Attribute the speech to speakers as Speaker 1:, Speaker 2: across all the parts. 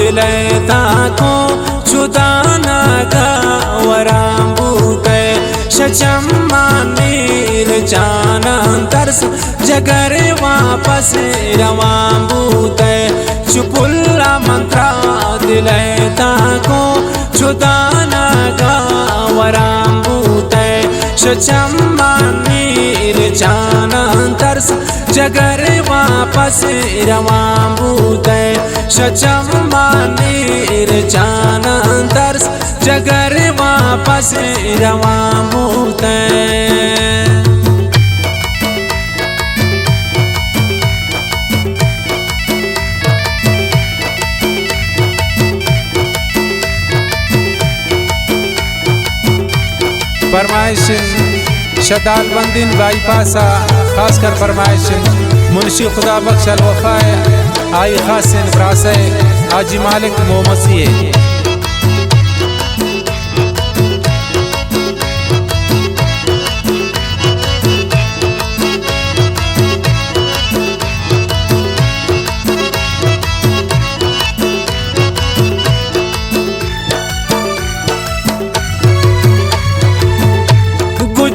Speaker 1: दिलता को चुदाना का वराम बूते शचम्मानीर जाना तरस जगर वापस रवाम बूते चुपुल्ला मंत्रा दिलता को चुदाना का वराम बूते शचम्मानीर जाना तरस जगर वापस रवाम बूते शचम्मानीर जाना तरस जगर वापस रवाम बूते फरमाइश शदालबंदीन बाईपासा खासकर फरमाइश मुंशी खुदा बख्श अलवफ़ाए आई खासिन ब्रासे हाजी मालिक मोमसिए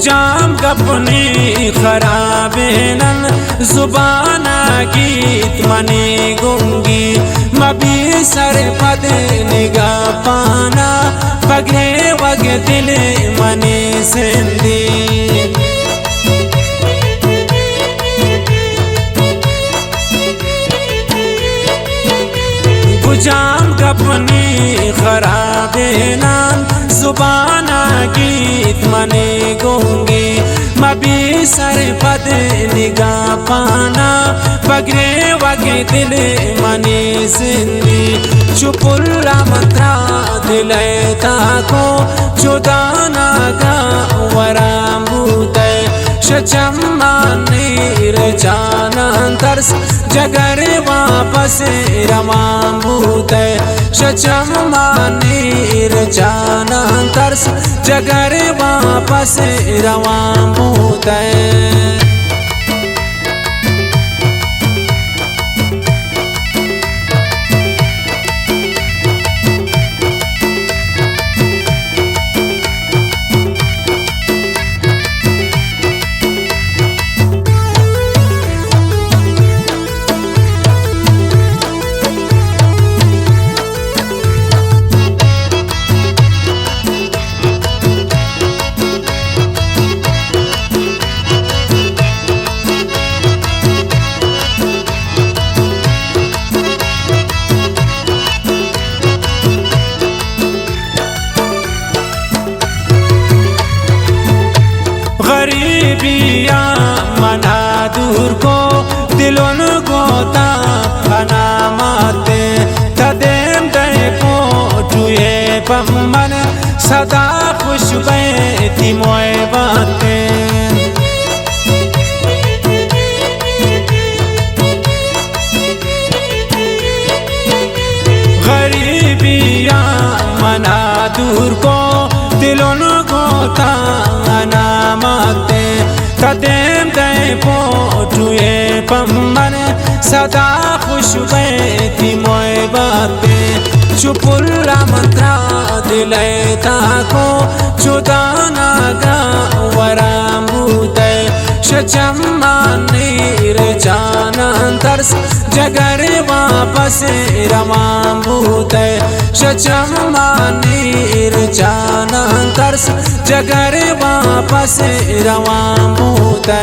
Speaker 1: जाम गपनी खराबे नन जुबाना गीत मनी गुंगी मबी सर पद निगाह पाना पगले वग दिल मनी सिंधी गुजाम गपनी खराबे नन जुबाना गीत मने गूंगी मबी सर पद निगाह पाना बगरे वगे दिल मने सिंधी चुपुल्ला मंत्रा दिलता को चुदाना का वराम बूते शचम्मानीर जाना तरस जगर वापस रवाम बूते शचम्मानीर जाना तरस जगर वापस रवाम बूते गरीबिया मना दूर को दिलों गोता फना माते तदेम दे को टुए पमन सदा खुश बैठी मोए बातें गरीबिया मना दूर को दिलों गोता नामाते कदेम दे पोटुए पम्मन सदा खुश बैठी मोए बातें चुपुल्ला मंत्रा दिलता को चुदाना का वराम बूते शचम्मानीर जाना तरस जगर वापस रवाम बूते शचम्मानीर जाना तरस जगर वापस रवाम बूते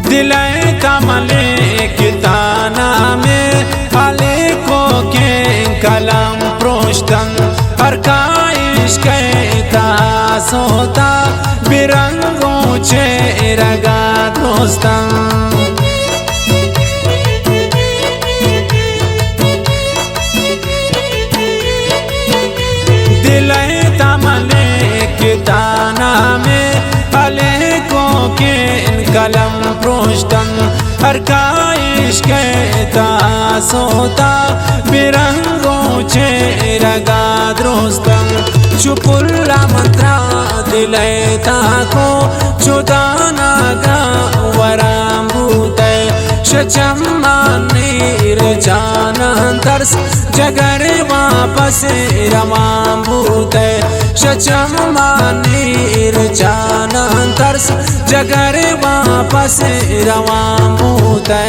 Speaker 1: दिलाए कमले किताना में अले को के कलम प्रोष्टन हर इश्क सोता बिरंगो चेरगा दोस्तम दिले तमले किताना में अले को के कलम प्रोष्टम हर का इश्क सोता बिरंगो चेरगा दोस्तम चुपुल्ला मंत्रा दिले ताको चुदाना गा वरांबूते शचम्मा नीर जानंतर्स जगरे वापस रवांबूते शचम्मा नीर जानंतर्स जगरे वापस रवांबूते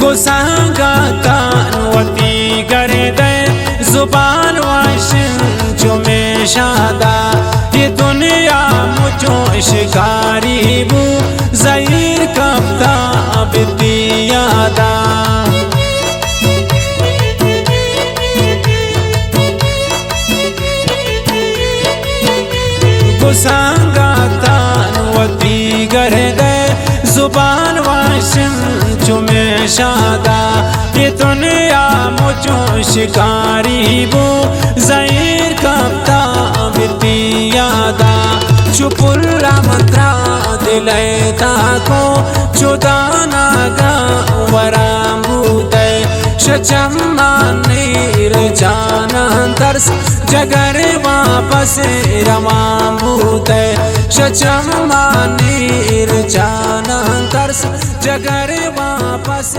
Speaker 1: गुसांगा कानवती करे दे जुबान वाशिन जो में शादा ये दुनिया मुझो शिकारी बू ज़हीर कब्ता बिती यादा गुसांगा कानवती करे दे जुबान वाशिन चुमे शादा ये दुनिया मुझो शिकारी बो ज़हीर कब्ता बिती यादा चुपुल्ला मंत्रा दिले ताको चुदाना गा वरांबूते शचम्मा नीर जानंतर्स जगरे वापस रवांबूते शचम्मा नीर जानंतर्स जगरे वापस